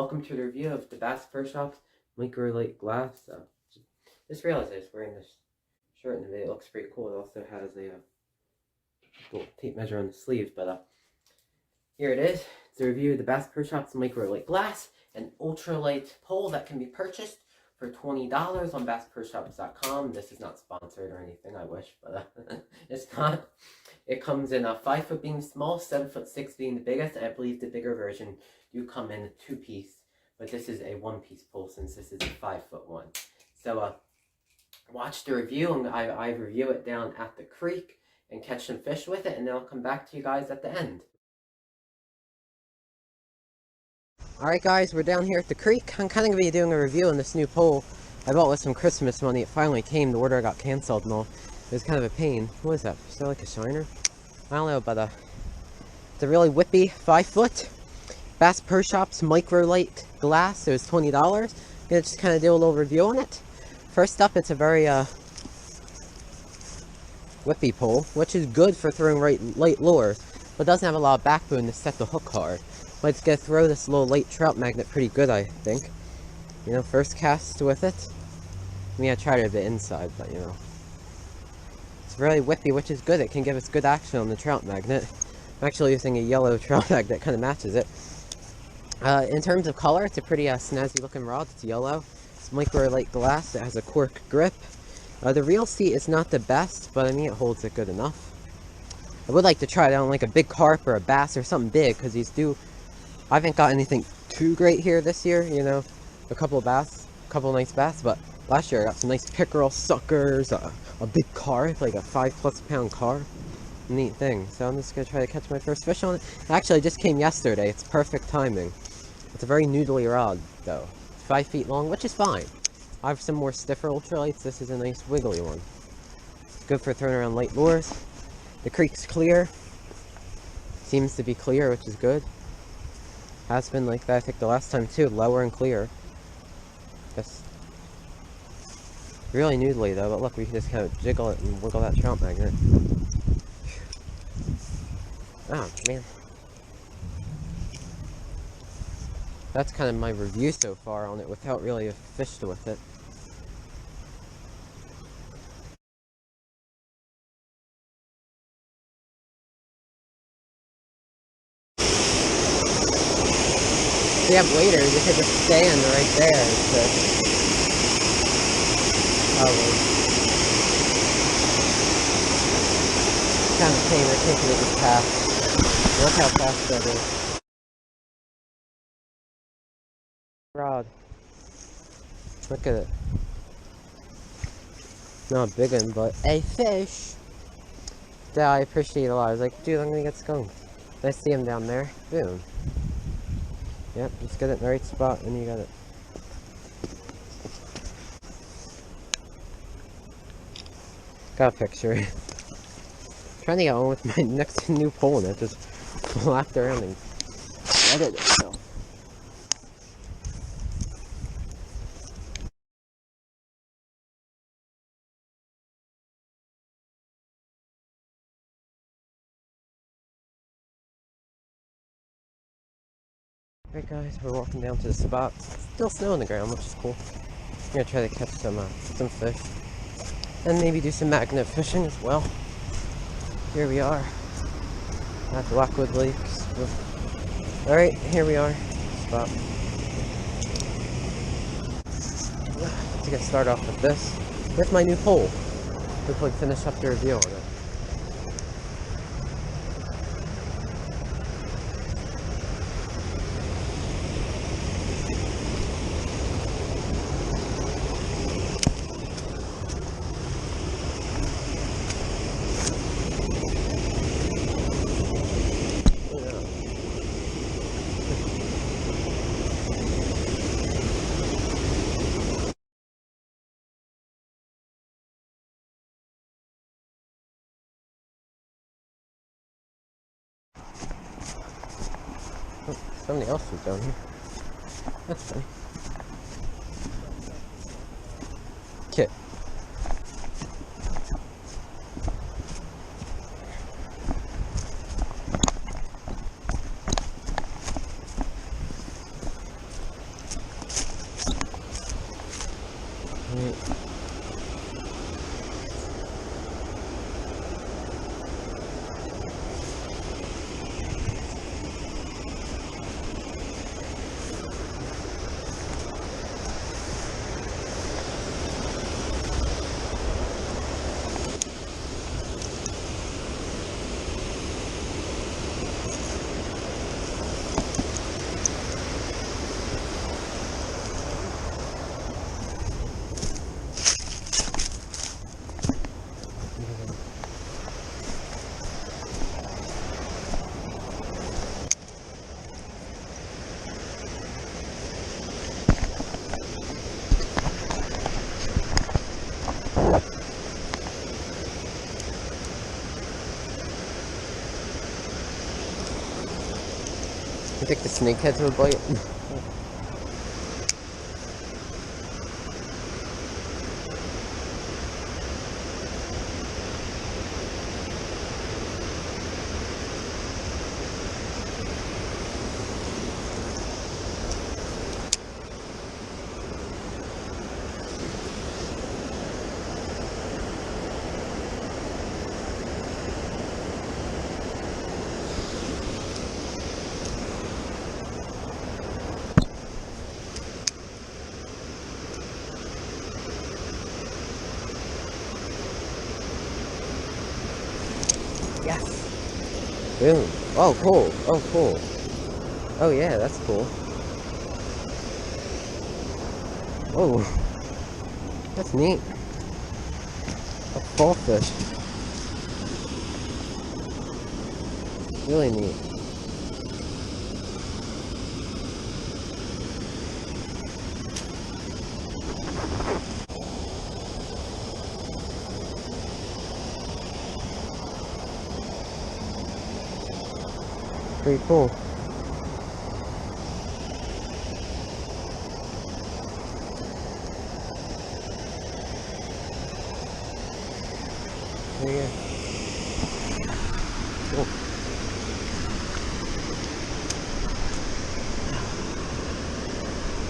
welcome to the review of the Bass Pro Shops Micro Lite Glass. Just realized I was wearing this shirt in the video. It looks pretty cool. It also has a little tape measure on the sleeves, but here it is. It's a review of the Bass Pro Shops Micro Lite Glass, an ultralight pole that can be purchased for $20 on BassProShops.com. This is not sponsored or anything, I wish, but it's not. It comes in a 5-foot being small, 7'6" being the biggest, and I believe the bigger version do come in a 2-piece, but this is a 1-piece pole since this is a 5-foot one. So watch the review, and I review it down at the creek and catch some fish with it, and then I'll come back to you guys at the end. Alright guys, we're down here at the creek. I'm kind of going to be doing a review on this new pole I bought with some Christmas money. It finally came. The order got canceled and all. It was kind of a pain. What is that? Is that like a shiner? I don't know, but it's a really whippy 5-foot Bass Pro Shops Micro Lite Glass. It was $20. I'm going to just kind of do a little review on it. First up, it's a very whippy pole, which is good for throwing light lures, but doesn't have a lot of backbone to set the hook hard. But it's going to throw this little light trout magnet pretty good, I think. You know, first cast with it. I mean, I tried it a bit inside, but you know. It's really whippy, which is good. It can give us good action on the trout magnet. I'm actually using a yellow trout magnet that kind of matches it. In terms of color, it's a pretty snazzy looking rod. It's yellow. It's Micro Lite Glass. It has a cork grip. The reel seat is not the best, but I mean, it holds it good enough. I would like to try it on like a big carp or a bass or something big, because these do... I haven't got anything too great here this year, you know, a couple of nice bass, but last year I got some nice pickerel suckers, a big carp, like a 5+ pound carp. Neat thing. So I'm just going to try to catch my first fish on it. Actually, it just came yesterday. It's perfect timing. It's a very noodly rod, though. It's 5 feet long, which is fine. I have some more stiffer ultralights. This is a nice wiggly one. It's good for throwing around light lures. The creek's clear. Seems to be clear, which is good. Has been like that, I think, the last time too. Lower and clear. Just really noodly though, but look, we can just kind of jiggle it and wiggle that trout magnet. Oh man. That's kind of my review so far on it without really a fished with it. If you have waders, you could just stand right there. Probably. Kind of pain, I think it just passed. Look how fast that is. Rod. Look at it. Not a big one, but a fish. Yeah, I appreciate it a lot. I was like, dude, I'm gonna get skunked. I see him down there. Boom. Yep, just get it in the right spot and you got it. Got a picture. Trying to get on with my next new pole and it just flapped around and shredded itself. Alright guys, we're walking down to the spot. Still snow on the ground, which is cool. I'm gonna try to catch some fish. And maybe do some magnet fishing as well. Here we are. At the Lockwood Lakes. Alright, here we are. Spot. To get started off with this. With my new pole. Hopefully finish up the review on it. Somebody else was down here. That's funny. Kit. think the snakeheads would bite? Yes! Boom. Oh, cool. Oh, cool. Oh, yeah, that's cool. Oh. That's neat. A fallfish. Really neat. Pretty cool. There you go. Cool.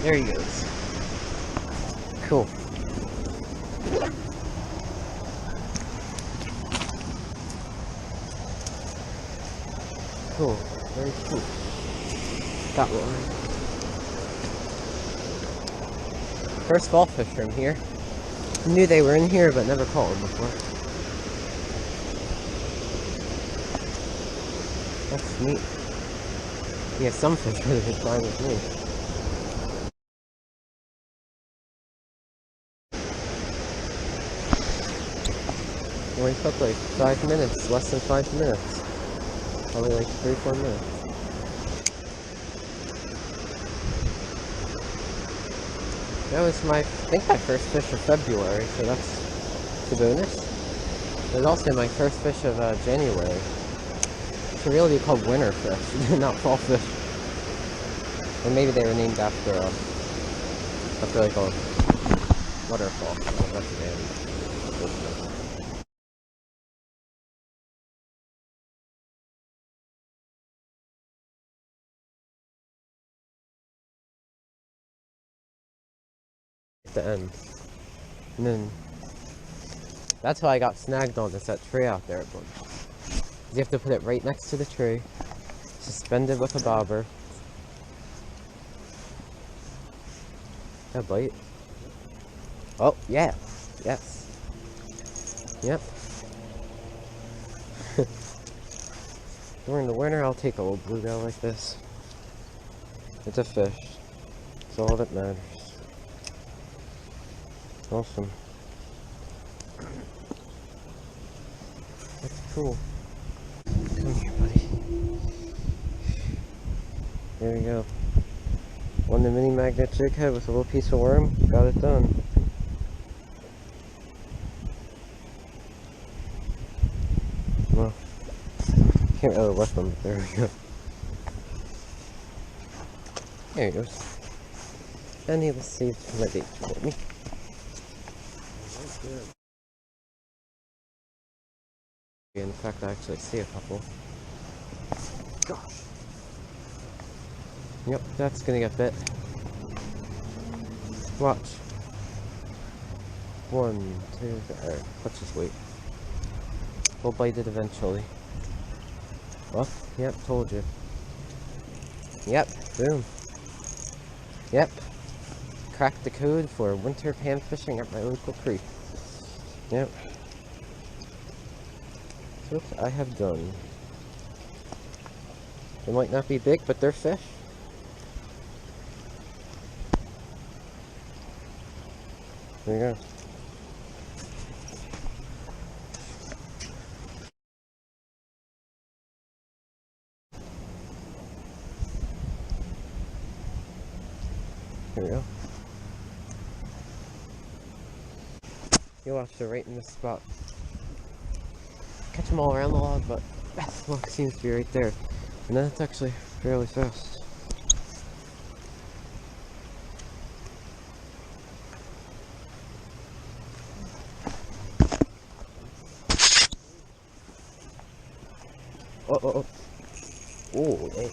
There he goes. Cool. Cool. Very cool. Got one. First fallfish from here. Knew they were in here, but never caught them before. That's neat. Yeah, some fish would have been fine with me. Only took like 5 minutes, less than 5 minutes. Probably like 3-4 minutes. That was I think my first fish of February, so that's the bonus. It was also my first fish of January. It should really be called winter fish, not fall fish. Or maybe they were named after like a waterfall. Oh, that's the name. At the end. And then that's how I got snagged on that tree out there. You have to put it right next to the tree, suspended with a bobber. A bite. Oh, yeah. Yes. Yep. During the winter, I'll take a little bluegill like this. It's a fish. It's all that matters. Awesome. That's cool. Come here, buddy. There you go. Won the mini magnet jig head with a little piece of worm. Got it done. Well, can't really lift them, but there we go. There he goes. And he was saved my bait for me. In fact, I actually see a couple. Gosh. Yep, that's gonna get bit. Watch. 1, 2, 3. Let's just wait. We'll bite it eventually. Well, yep, told you. Yep, boom. Yep. Cracked the code for winter pan fishing at my local creek. Yep. That's what I have done. They might not be big, but they're fish. There you go. There we go. You watched it right in this spot. Catch them all around the log, but best look seems to be right there. And that's actually fairly fast. oh. Oh, hey.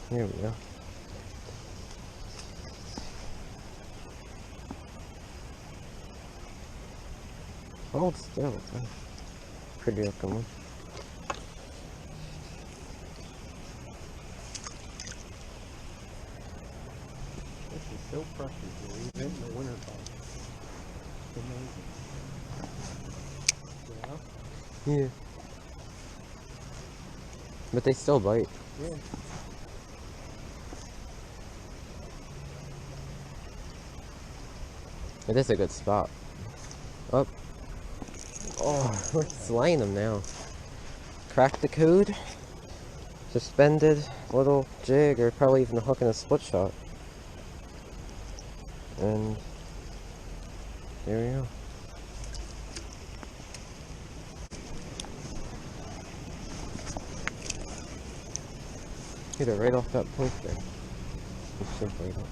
Here we go. Hold still. Pretty looking one. This is so precious, even in the winter time. It's amazing. Yeah. But they still bite. Yeah. It is a good spot. Oh. Oh, we're slaying them now. Cracked the code. Suspended little jig, or probably even a hook and a split shot. And there we go. Hit it right off that point there. Just simply that.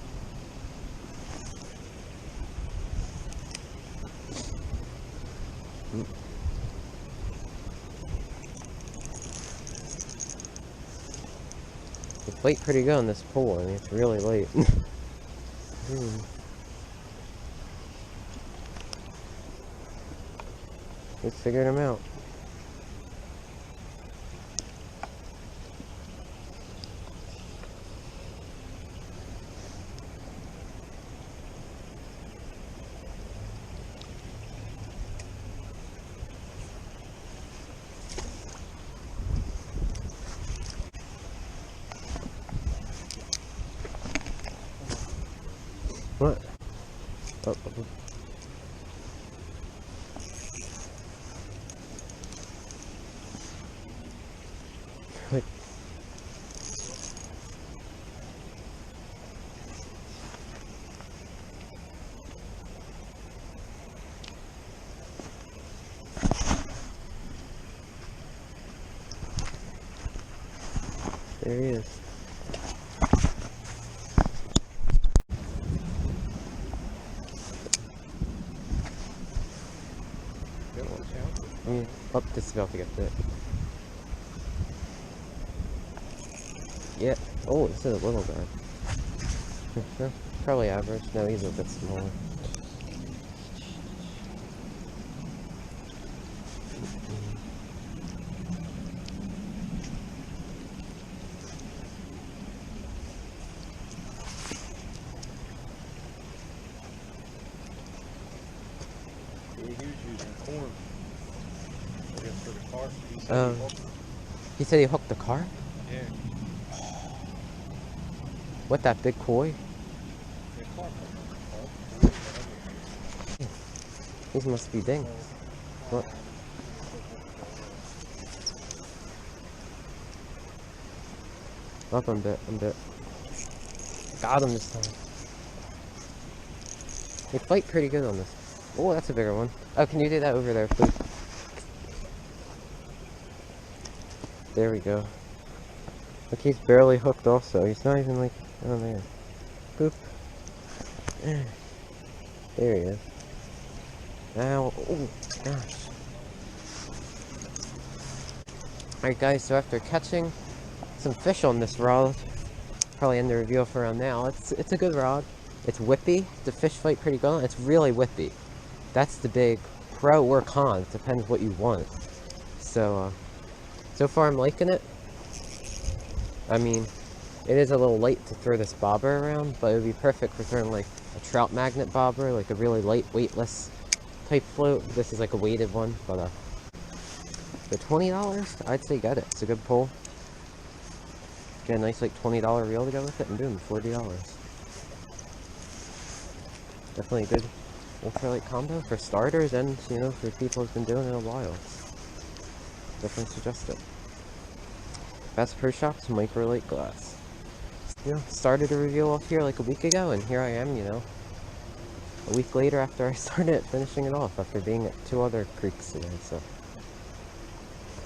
They fight pretty good on this pole. I mean, it's really late. We figured them out. What? Oh, oh. Like, there he is. Oh, this is about to get bit. Yeah. Oh, this is a little guy. Probably average. No, he's a bit smaller. He was using corn. I guess for the car. He said he hooked the car? Yeah. What, that big koi? These must be dings. What? Up, I'm bit. Got him this time. They fight pretty good on this. Oh, that's a bigger one. Oh, can you do that over there, please? There we go. Look, he's barely hooked also. He's not even like, oh man. Boop. There he is. Ow. Oh, gosh. Alright guys, so after catching some fish on this rod, probably end the review for around now. It's a good rod. It's whippy. The fish fight pretty good. It's really whippy. That's the big pro or con. It depends what you want. So, so far I'm liking it. I mean, it is a little light to throw this bobber around, but it would be perfect for throwing like a trout magnet bobber, like a really light, weightless type float. This is like a weighted one, but for $20, I'd say get it. It's a good pull. Get a nice like $20 reel to go with it, and boom, $40. Definitely a good ultralight combo for starters, and you know, for people who've been doing it a while. Definitely suggest it. Best Pro Shops microlight glass. You know, started a review off here like a week ago, and here I am, you know, a week later after I started finishing it off after being at 2 other creeks today. So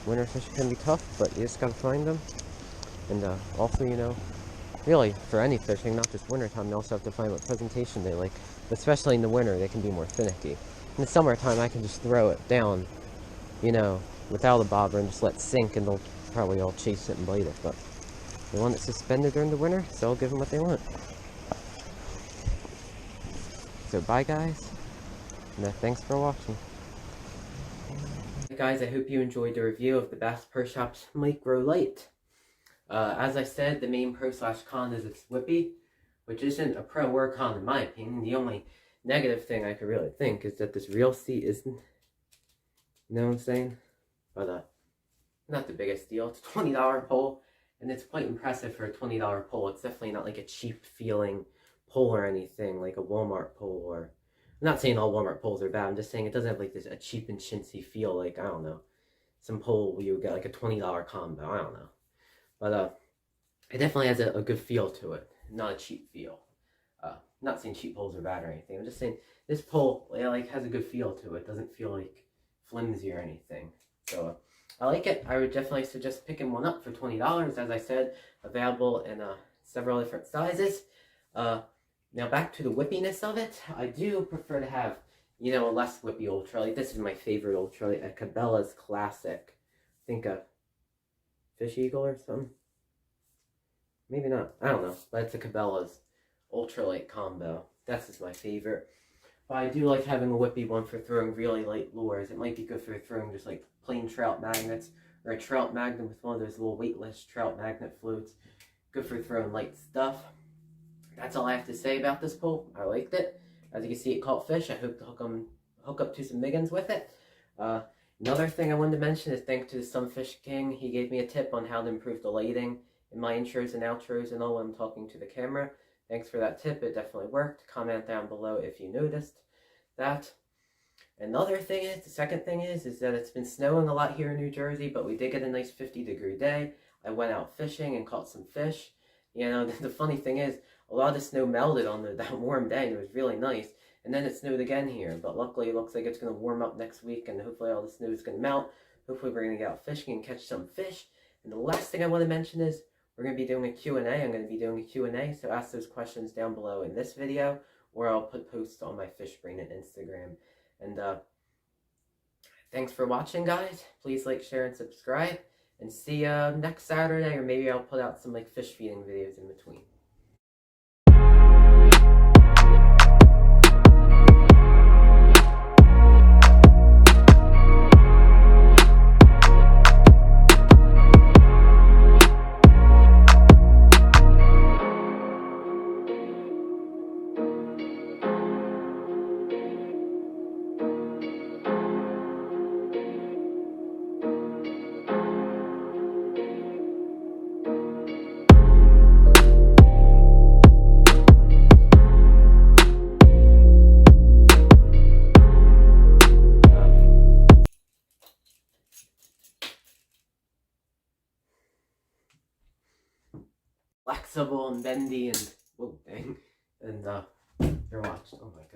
winter fishing can be tough, but you just gotta find them. And also, you know, really for any fishing, not just wintertime, you also have to find what presentation they like. Especially in the winter, they can be more finicky. In the summertime, I can just throw it down you know, without a bobber and just let it sink, and they'll probably all chase it and bite it. But they want it suspended during the winter, so I'll give them what they want. So bye guys, and thanks for watching. Hey guys, I hope you enjoyed the review of the Bass Pro Shops Micro Lite. As I said, the main pro/con is its whippy, which isn't a pro or con in my opinion. The only negative thing I could really think is that this reel seat isn't, you know what I'm saying? But not the biggest deal. It's a $20 pole, and it's quite impressive for a $20 pole. It's definitely not like a cheap feeling pole or anything, like a Walmart pole. Or I'm not saying all Walmart poles are bad. I'm just saying it doesn't have like this a cheap and chintzy feel, like, I don't know, some pole where you would get like a $20 combo. I don't know. But it definitely has a good feel to it, not a cheap feel. Not saying cheap poles are bad or anything. I'm just saying this pole, like, has a good feel to it. Doesn't feel like flimsy or anything. So I like it. I would definitely suggest picking one up for $20. As I said, available in several different sizes. Now back to the whippiness of it. I do prefer to have, you know, a less whippy ultralight. This is my favorite ultralight, a Cabela's Classic. I think a Fish Eagle or something. Maybe not. I don't know. But it's a Cabela's ultralight combo. That's just my favorite. But I do like having a whippy one for throwing really light lures. It might be good for throwing just like plain trout magnets, or a trout magnet with one of those little weightless trout magnet floats. Good for throwing light stuff. That's all I have to say about this pole. I liked it. As you can see, it caught fish. I hope to hook up to some miggins with it. Another thing I wanted to mention is thanks to the Sunfish King. He gave me a tip on how to improve the lighting in my intros and outros and all when I'm talking to the camera. Thanks for that tip. It definitely worked. Comment down below if you noticed that. Another thing is, the second thing is that it's been snowing a lot here in New Jersey, but we did get a nice 50-degree day. I went out fishing and caught some fish. You know, the funny thing is, a lot of the snow melted on that warm day, and it was really nice. And then it snowed again here, but luckily it looks like it's going to warm up next week, and hopefully all the snow is going to melt. Hopefully we're going to get out fishing and catch some fish. And the last thing I want to mention is we're going to be doing a Q&A. I'm going to be doing a Q&A, so ask those questions down below in this video, or I'll put posts on my Fish Brain and Instagram. And thanks for watching, guys. Please like, share, and subscribe. And see you next Saturday, or maybe I'll put out some like fish feeding videos in between. Flexible and bendy and whoa, dang, and you're watching. Oh my god.